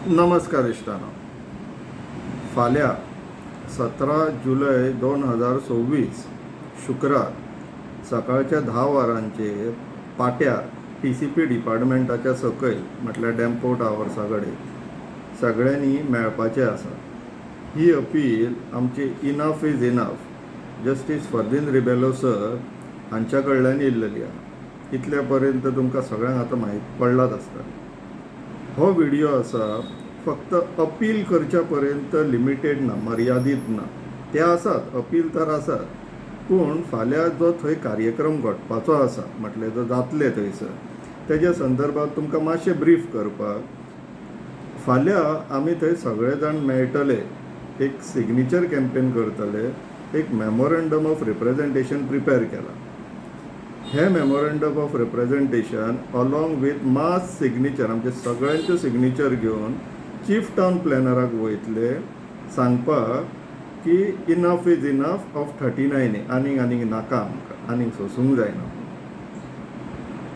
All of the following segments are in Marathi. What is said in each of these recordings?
नमस्कार इश्टानो. फाल्यां 17 जुलय 2024 शुक्रार सकाळच्या 10 वरांचेर पाट्यार TCP डिपार्टमेंटाच्या सकयल म्हटल्यार डेम्पो टावर्सा कडेन सगळ्यांनी मेळपाचें आसा. ही अपील आमची enough is enough justice Ferdino Rebello sir हांच्या कडल्यान येयल्लेली आहा. इतल्या पर्यंत तुमकां सगळ्यांक आतां माहीत पडलाच आसतलें. हो व्हिडिओ आसा फक्त अपील करच्या पर्यंत लिमिटेड ना, मर्यादीत ना. ते आसात, अपील तर आसात, पूण फाल्यां जो थंय कार्यक्रम घडपाचो आसा म्हटल्यार जो जातले थंयसर तेज्या संदर्भात तुमकां मातशें ब्रीफ करपाक फाल्यां आमी थंय सगळे जाण मेळटले. एक सिग्नेचर कॅम्पेन करतले. एक मेमोरेंडम ऑफ रिप्रेझेंटेशन प्रिपेर केला. हे memorandum of representation along with mass signature आमचे सगळ्यांचे सिग्नेचर घेवन चीफ टावन प्लॅनराक वयतले सांगपाक की enough is enough of 39A आनीक नाका, आमकां आनीक सोंसूंक जायना.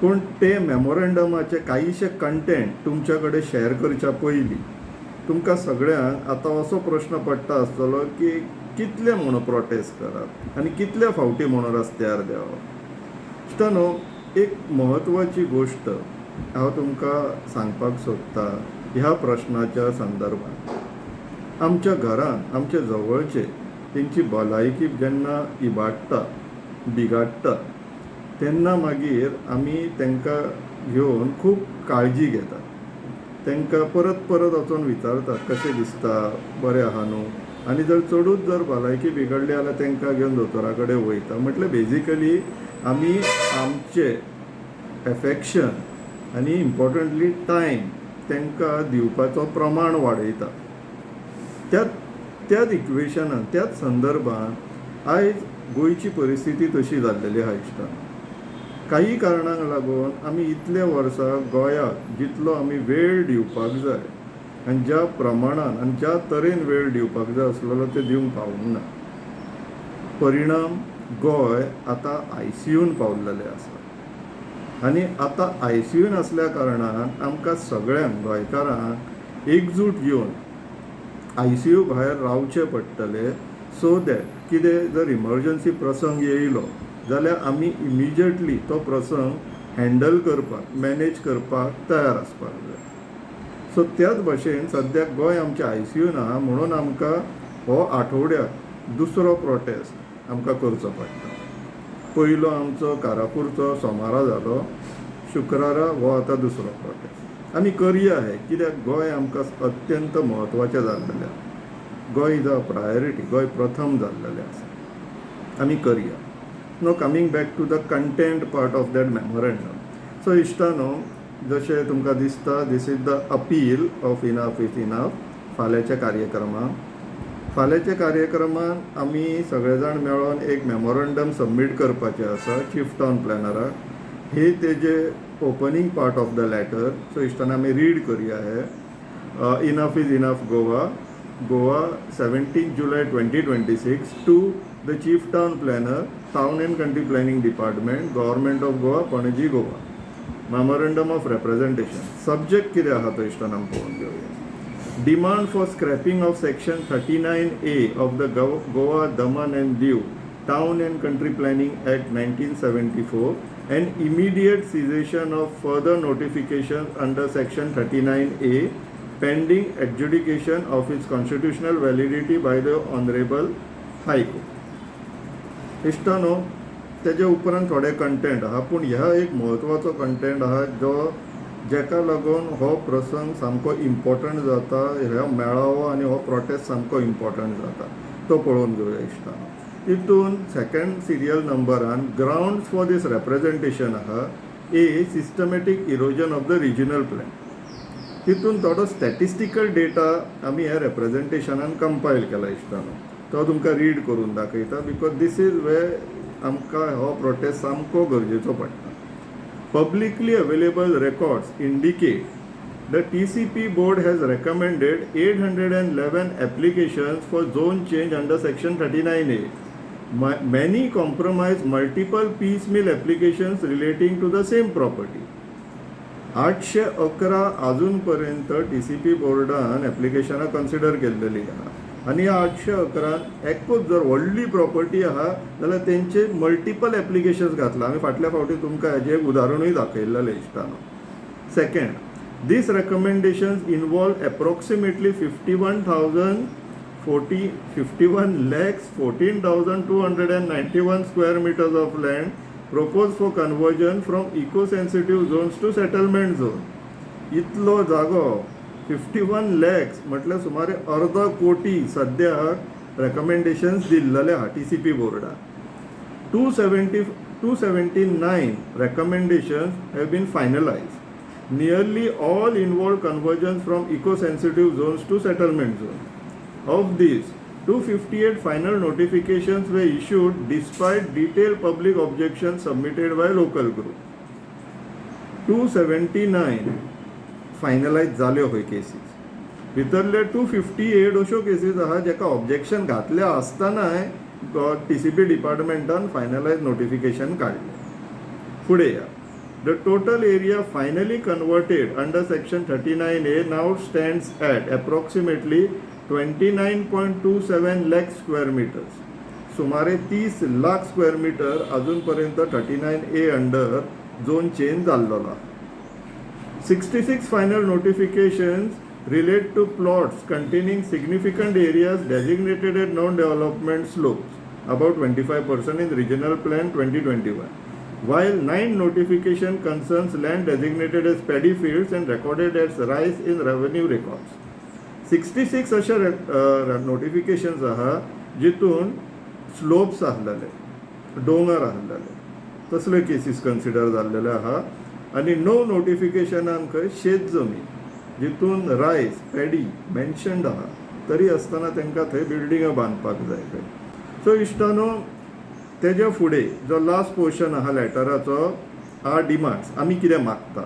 पूण ते मेमोरेंडमाचे कांयशे कंटेंट तुमच्या कडेन शेअर करच्या पयलीं तुमकां सगळ्यांक आतां असो प्रश्न पडटा आसतलो की कितले म्हणून प्रोटेस्ट करप आनी कितले फावटी म्हणून रस्त्यार देंवप. न्हू, एक म्हत्वाची गोश्ट हांव तुमकां सांगपाक सोदतां ह्या प्रश्नाच्या संदर्भात. आमच्या घरांत आमचे जवळचे तेंची भलायकी जेन्ना इबाडटा बिगाडटा तेन्ना मागीर आमी तांकां घेवन खूब काळजी घेतात. तांकां परत परत वचून विचारतात कशें दिसता, बरें आहा न्हू. आनी जर चडूच जर भलायकी बिगडली जाल्यार तांकां घेवन दोतोरा कडेन वयता. म्हटल्यार बेजिकली आमी आमचे एफेक्शन आनी इम्पॉर्टंटली टायम तांकां दिवपाचो प्रमाण वाडयता. त्याच इक्वेशनान त्याच संदर्भात आयज गोंयची परिस्थिती तशी जाल्लेली आहा इश्टां. काही कारणांक लागून आमी इतले वर्सां गोंयाक जितलो आमी वेळ दिवपाक जाय आनी ज्या प्रमाणान आनी ज्या तरेन वेळ दिवपाक जाय आसलेलो ते दिवंक पावूंक ना. परिणाम गोंय आतां ICUन पावलेलें आसा. आनी आतां ICUन आसल्या कारणान आमकां सगळ्यांक गोंयकारांक एकजूट घेवन ICU भायर रावचें पडटलें. सो दॅट कितें जर इमर्जन्सी प्रसंग येयलो जाल्यार आमी इमिजिएटली तो प्रसंग हँडल करपाक मॅनेज करपाक तयार आसपाक जाय. सो त्याच भशेन सद्याक गोंय आमचें ICUन आहा म्हणून आमकां हो आठवड्याक दुसरो प्रोटेस्ट आमकां करचो पडटा. पयलो आमचो कारापूरचो सोमारा जालो, शुक्रारा हो आतां दुसरो प्रोटेस्ट. आमी करया हे कित्याक गोंय आमकां अत्यंत म्हत्वाचें जाल्लेलें आसा. Goa is a priority, Goa प्रथम जाल्लेलें आसा. आमी करया. No coming back to the content part of that memorandum. So इश्टानो, जशें तुमकां दिसता this is the appeal of enough is enough फाल्यांच्या कार्यक्रमान आमी सगळे जाण मेळोन एक मेमोरेंडम सबमीट करपाचें आसा चीफ टावन प्लॅनराक. हे तेजे opening part of the letter. So इश्टान आमी रीड करया हे. Enough is enough Goa 17 July 2026 to the chief town planner, town and country planning department, government of Goa, Panaji, Goa. Memorandum of representation. Subject कितें आहा तो इश्टान आमी पळोवन घेवया. Demand for scrapping of section 39A of the Goa Daman and Diu Town and Country Planning Act 1974 and immediate cessation of further notifications under section 39A pending adjudication of its constitutional validity by the Honorable High Court. इश्टानो, तेजे उपरांत थोडे कंटेंट आहा, पूण ह्या एक म्हत्वाचो कंटेंट आहा जो जेका लागून हो प्रसंग सामको इम्पॉर्टंट जाता. ह्या मेळावो आनी हो प्रोटेस्ट सामको इम्पॉर्टंट जाता. तो पळोवन घेवया इश्टानो. तितून सेकंड सिरियल नंबरान ग्राउंड्स फॉर दीस रिप्रेझेंटेशन आहा. A systematic erosion of the regional plan. तितून थोडो स्टॅटिस्टिकल डेटा आमी ह्या रिप्रेझेंटेशनान कंपायल केला इश्टानो. तो तुमकां रीड करून दाखयता बिकॉज दीस इज वे आमकां हो प्रोटेस्ट सामको गरजेचो पडटा. Publicly available records indicate the TCP board has recommended 811 applications for zone change under section 39A. Many comprise multiple piecemeal applications relating to the same property. 811 अजूनपर्यंत TCP बोर्डान एप्लिकेशनां कन्सिडर केल्लेली आहा आनी ह्या 811 एकूच जर व्हडली प्रॉपर्टी आहा जाल्यार तेंचे मल्टिपल एप्लिकेशन्स घातला. आमी फाटल्या फावटी तुमकां हेजें एक उदाहरणूय दाखयल्लें इश्टानो. Second, these recommendations involve approximately 51,14,291 square meters of land proposed for conversion from eco-sensitive zones to settlement zone. इतलो जागो 51 lakhs म्हटल्यार सुमारे अर्धा कोटी सद्याक रेकमेंडेशन्स दिल्लेले आहा TCP बोर्डान. 279 recommendations have been finalized. Nearly all involve conversions from eco-sensitive zones to settlement zones. Of these, 258 final notifications were issued despite detailed public objections submitted by local group. 279 finalized जाल्यो खंय केसीस. भितरले 258 अश्यो केसीस आहा जेका ऑब्जेक्शन घातले आसतनाय TCP डिपार्टमेंटान फायनलायज नोटिफिकेशन काडलें. फुडें या. The total area finally converted under section 39A now stands at approximately 29.27 lakh square meters. सुमारे 30 लाख स्क्वेअर मीटर अजूनपर्यंत 39A अंडर झोन चेंज जाल्लो. 66 final notifications relate to plots containing significant areas designated as non-development slopes, about 25% in Regional Plan 2021. While 9 notification concerns land designated as paddy fields and recorded as rice in revenue records. 66 अशे नोटिफिकेशन्स आहा जितून स्लोप्स आहलेले, डोंगर आहलेले, तसले केसीस कन्सिडर जाल्लेले आहा. आनी 9 नोटिफिकेशनान खंय शेत जमीन जितून रायस पॅडी मेन्शन्ड आहा तरी आसतना तांकां थंय बिल्डिंगां बांदपाक जाय खंय. सो इश्टानो, तेज्या फुडें जो लास्ट पोर्शन आहा लेटराचो आर डिमांड्स, आमी कितें मागता.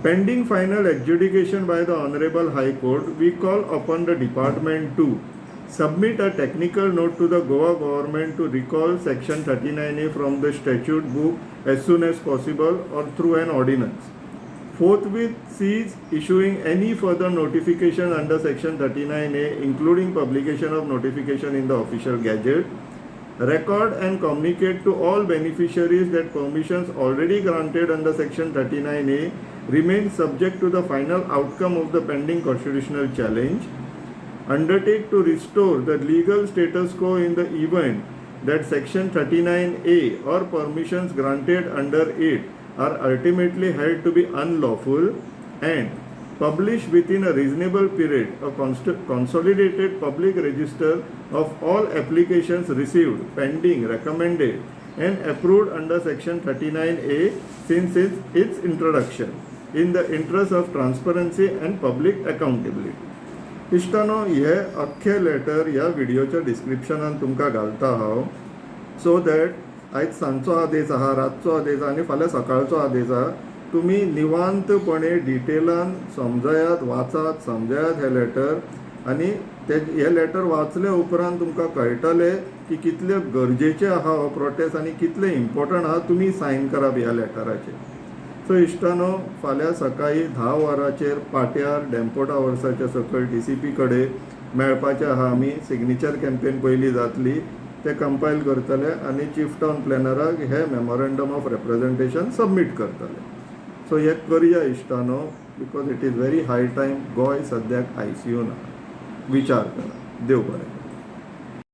Pending final adjudication by the honourable high court, we call upon the department to submit a technical note to the Goa government to recall section 39A from the statute book as soon as possible or through an ordinance. Forthwith cease issuing any further notification under section 39A, including publication of notification in the official gazette. Record and communicate to all beneficiaries that permissions already granted under section 39A remain subject to the final outcome of the pending constitutional challenge. Undertake to restore the legal status quo in the event that section 39A or permissions granted under it are ultimately held to be unlawful, and publish within a reasonable period a consolidated public register of all applications received, pending, recommended and approved under section 39A since its introduction, in the interest of transparency and public accountability. इश्टानो, हे अख्खे लेटर ह्या व्हिडिओच्या डिस्क्रिप्शनान तुमकां घालता हांव, सो दॅट आयज सांजचो आदेश आहा, रातचो आदेश आहा आनी फाल्यां सकाळचो आदेश आहा. तुमी निवांतपणे डिटेलान समजयात, वाचात, समजयात हे लेटर, आनी हे लेटर वाचले उपरांत तुमकां कळटलें की कितले गरजेचे आहा हो प्रोटेस्ट आनी कितले इम्पॉर्टंट आहा तुमी सायन करप ह्या लेटराचेर. सो इश्टानो, फाल्यां सकाळी 10 वरांचेर पाट्यार डेम्पो टावर्साच्या सकयल TCP कडेन मेळपाचे आहा. आमी सिग्नेचर कॅम्पेन पयली जातली, ते कंपायल करतले आनी चीफ टावन प्लॅनराक हे मेमोरेंडम ऑफ रिप्रेझेंटेशन सबमीट करतले. सो हे करया इश्टानो, because it is very high time. Goa सद्याक ICUन आहा. विचार करा. देव बरें.